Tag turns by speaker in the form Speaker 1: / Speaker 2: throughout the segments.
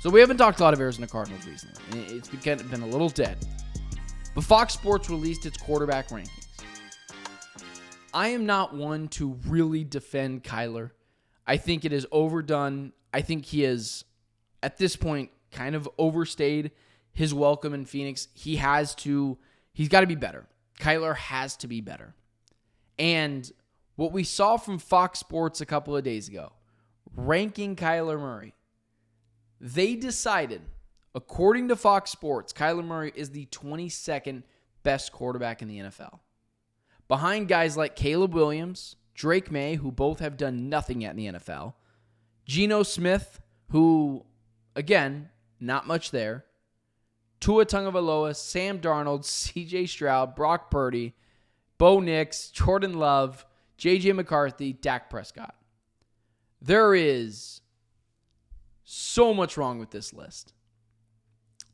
Speaker 1: So we haven't talked a lot of Arizona Cardinals recently. It's been a little dead. But Fox Sports released its quarterback rankings. I am not one to really defend Kyler. I think it is overdone. I think he is, at this point, kind of overstayed his welcome in Phoenix. He's got to be better. Kyler has to be better. And what we saw from Fox Sports a couple of days ago, ranking Kyler Murray, they decided, according to Fox Sports, Kyler Murray is the 22nd best quarterback in the NFL. Behind guys like Caleb Williams, Drake May, who both have done nothing yet in the NFL, Geno Smith, who, again, not much there, Tua Tagovailoa, Sam Darnold, C.J. Stroud, Brock Purdy, Bo Nix, Jordan Love, J.J. McCarthy, Dak Prescott. There is so much wrong with this list.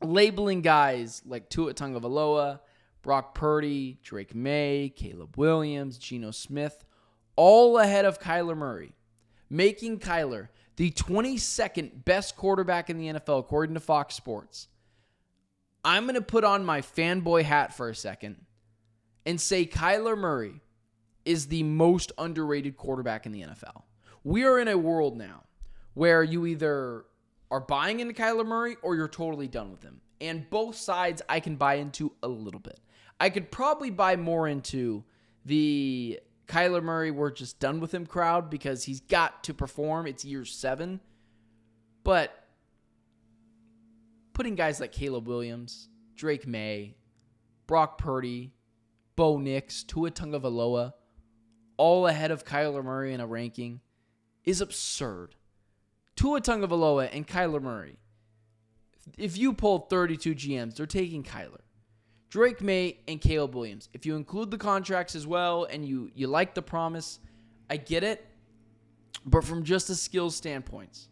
Speaker 1: Labeling guys like Tua Tagovailoa, Brock Purdy, Drake May, Caleb Williams, Geno Smith, all ahead of Kyler Murray, making Kyler the 22nd best quarterback in the NFL, according to Fox Sports. I'm going to put on my fanboy hat for a second and say Kyler Murray is the most underrated quarterback in the NFL. We are in a world now where you either are buying into Kyler Murray or you're totally done with him. And both sides I can buy into a little bit. I could probably buy more into the Kyler Murray, we're just done with him crowd because he's got to perform. It's year 7. But putting guys like Caleb Williams, Drake May, Brock Purdy, Bo Nix, Tua Tagovailoa, all ahead of Kyler Murray in a ranking is absurd. Tua Tagovailoa and Kyler Murray, if you pulled 32 GMs, they're taking Kyler. Drake May and Caleb Williams. If you include the contracts as well and you like the promise, I get it. But from just skills standpoints,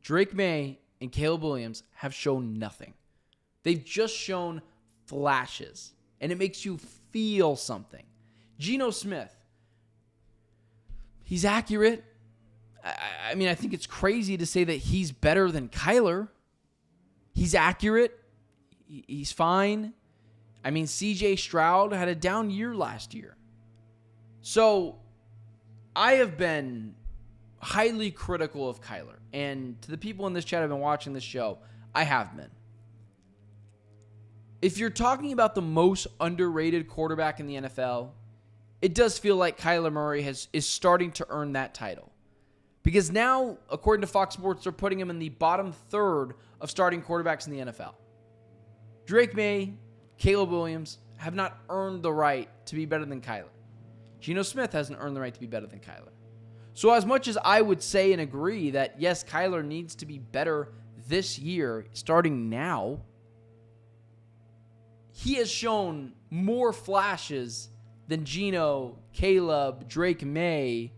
Speaker 1: Drake May and Caleb Williams have shown nothing. They've just shown flashes, and it makes you feel something. Geno Smith, he's accurate. I mean, I think it's crazy to say that he's better than Kyler. He's accurate. He's fine. I mean, C.J. Stroud had a down year last year. So I have been highly critical of Kyler. And to the people in this chat who have been watching this show, I have been. If you're talking about the most underrated quarterback in the NFL, it does feel like Kyler Murray is starting to earn that title. Because now, according to Fox Sports, they're putting him in the bottom third of starting quarterbacks in the NFL. Drake May, Caleb Williams have not earned the right to be better than Kyler. Geno Smith hasn't earned the right to be better than Kyler. So as much as I would say and agree that, yes, Kyler needs to be better this year, starting now, he has shown more flashes than Geno, Caleb, Drake May,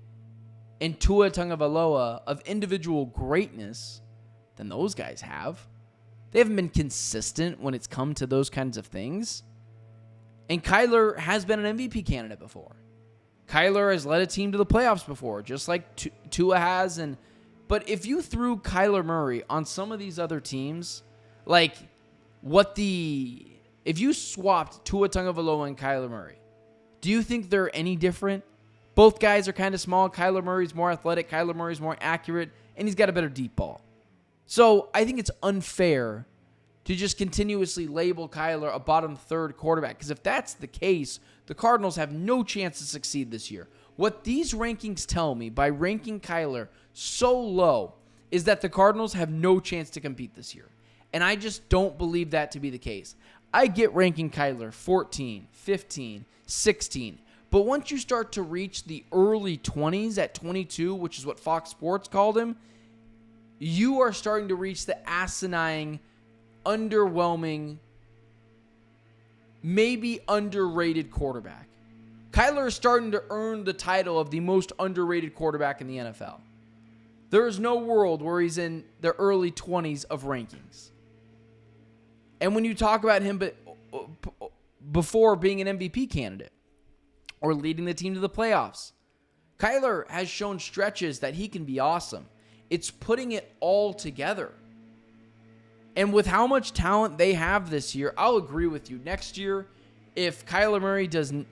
Speaker 1: and Tua Tagovailoa of individual greatness than those guys have. They haven't been consistent when it's come to those kinds of things. And Kyler has been an MVP candidate before. Kyler has led a team to the playoffs before, just like Tua has. But if you threw Kyler Murray on some of these other teams, if you swapped Tua Tagovailoa and Kyler Murray, do you think they're any different? Both guys are kind of small. Kyler Murray's more athletic. Kyler Murray's more accurate. And he's got a better deep ball. So I think it's unfair to just continuously label Kyler a bottom third quarterback. Because if that's the case, the Cardinals have no chance to succeed this year. What these rankings tell me by ranking Kyler so low is that the Cardinals have no chance to compete this year. And I just don't believe that to be the case. I get ranking Kyler 14, 15, 16. But once you start to reach the early 20s at 22, which is what Fox Sports called him, you are starting to reach the asinine, underwhelming, maybe underrated quarterback. Kyler is starting to earn the title of the most underrated quarterback in the NFL. There is no world where he's in the early 20s of rankings. And when you talk about him before being an MVP candidate or leading the team to the playoffs, Kyler has shown stretches that he can be awesome. It's putting it all together. And with how much talent they have this year, I'll agree with you. Next year, if Kyler Murray doesn't,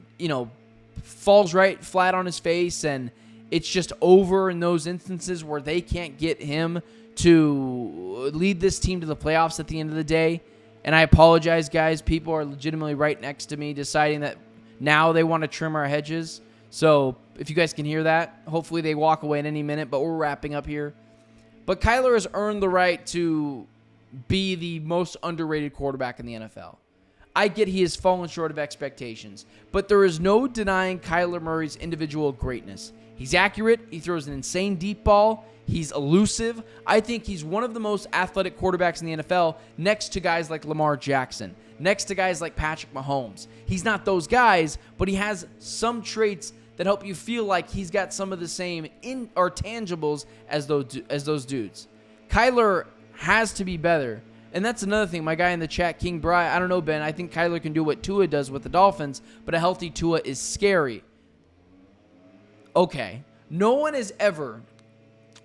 Speaker 1: falls right flat on his face and it's just over in those instances where they can't get him to lead this team to the playoffs at the end of the day. And I apologize, guys. People are legitimately right next to me deciding that now they want to trim our hedges. So if you guys can hear that, hopefully they walk away in any minute, but we're wrapping up here. But Kyler has earned the right to be the most underrated quarterback in the NFL. I get he has fallen short of expectations, but there is no denying Kyler Murray's individual greatness. He's accurate. He throws an insane deep ball. He's elusive. I think he's one of the most athletic quarterbacks in the NFL next to guys like Lamar Jackson, next to guys like Patrick Mahomes. He's not those guys, but he has some traits that help you feel like he's got some of the same tangibles as those dudes. Kyler has to be better. And that's another thing. My guy in the chat, King Bry, I don't know, Ben. I think Kyler can do what Tua does with the Dolphins, but a healthy Tua is scary. Okay. No one has ever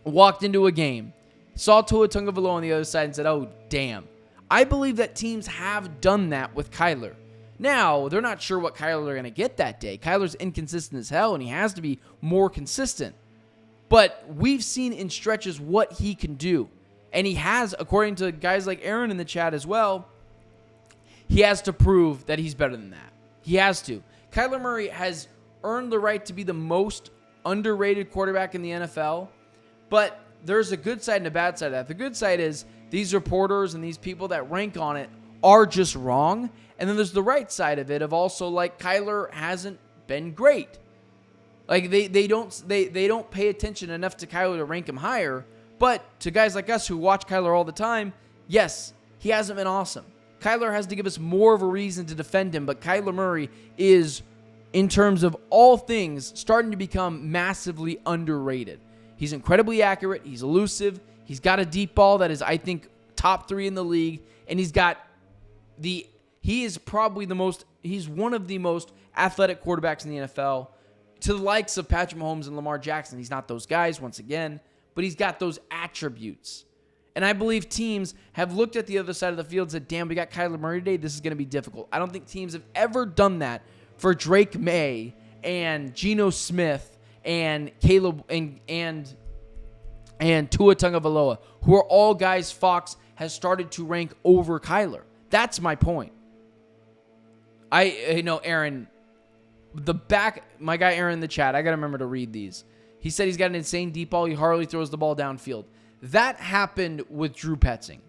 Speaker 1: walked into a game, saw Tua Tagovailoa on the other side and said, oh, damn. I believe that teams have done that with Kyler. Now, they're not sure what Kyler are going to get that day. Kyler's inconsistent as hell, and he has to be more consistent. But we've seen in stretches what he can do. And he has, according to guys like Aaron in the chat as well, he has to prove that he's better than that. He has to. Kyler Murray has earned the right to be the most underrated quarterback in the NFL, but there's a good side and a bad side of that. The good side is these reporters and these people that rank on it are just wrong. And then there's the right side of it of also like Kyler hasn't been great. Like they don't pay attention enough to Kyler to rank him higher. But to guys like us who watch Kyler all the time, yes, he hasn't been awesome. Kyler has to give us more of a reason to defend him, but Kyler Murray is, in terms of all things, starting to become massively underrated. He's incredibly accurate. He's elusive. He's got a deep ball that is, I think, top 3 in the league. And he's one of the most athletic quarterbacks in the NFL. To the likes of Patrick Mahomes and Lamar Jackson. He's not those guys, once again, but he's got those attributes. And I believe teams have looked at the other side of the field and said, damn, we got Kyler Murray today. This is going to be difficult. I don't think teams have ever done that for Drake May and Geno Smith and Caleb and Tua Tagovailoa, who are all guys Fox has started to rank over Kyler. That's my point. Aaron, my guy Aaron in the chat, I got to remember to read these. He said he's got an insane deep ball. He hardly throws the ball downfield. That happened with Drew Petzing.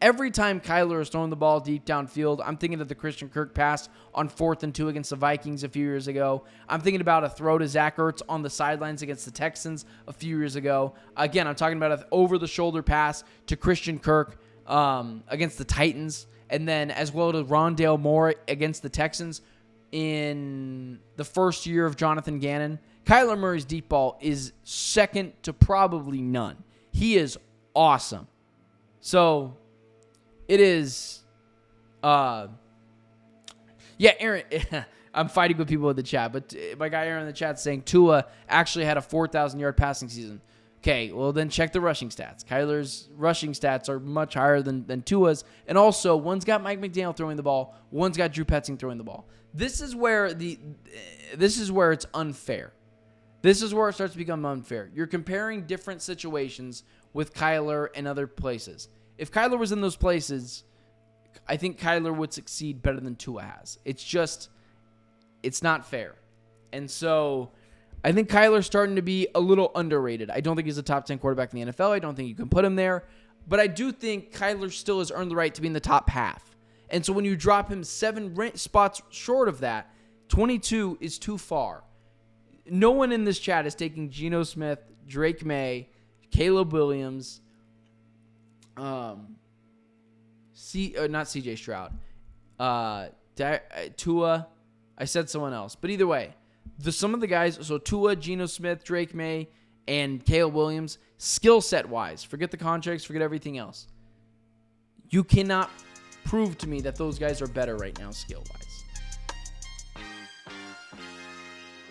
Speaker 1: Every time Kyler is throwing the ball deep downfield, I'm thinking of the Christian Kirk pass on 4th and 2 against the Vikings a few years ago. I'm thinking about a throw to Zach Ertz on the sidelines against the Texans a few years ago. Again, I'm talking about an over-the-shoulder pass to Christian Kirk against the Titans, and then as well to Rondale Moore against the Texans in the first year of Jonathan Gannon. Kyler Murray's deep ball is second to probably none. He is awesome. So it is, Aaron, I'm fighting with people in the chat, but my guy Aaron in the chat saying Tua actually had a 4,000-yard passing season. Okay, well then check the rushing stats. Kyler's rushing stats are much higher than Tua's, and also one's got Mike McDaniel throwing the ball, one's got Drew Petzing throwing the ball. This is where it's unfair. This is where it starts to become unfair. You're comparing different situations with Kyler and other places. If Kyler was in those places, I think Kyler would succeed better than Tua has. It's not fair. And so I think Kyler's starting to be a little underrated. I don't think he's a top 10 quarterback in the NFL. I don't think you can put him there. But I do think Kyler still has earned the right to be in the top half. And so when you drop him 7 spots short of that, 22 is too far. No one in this chat is taking Geno Smith, Drake May, Caleb Williams, not CJ Stroud, Tua. I said someone else. But either way, some of the guys, so Tua, Geno Smith, Drake May, and Caleb Williams, skill set wise, forget the contracts, forget everything else. You cannot prove to me that those guys are better right now skill wise.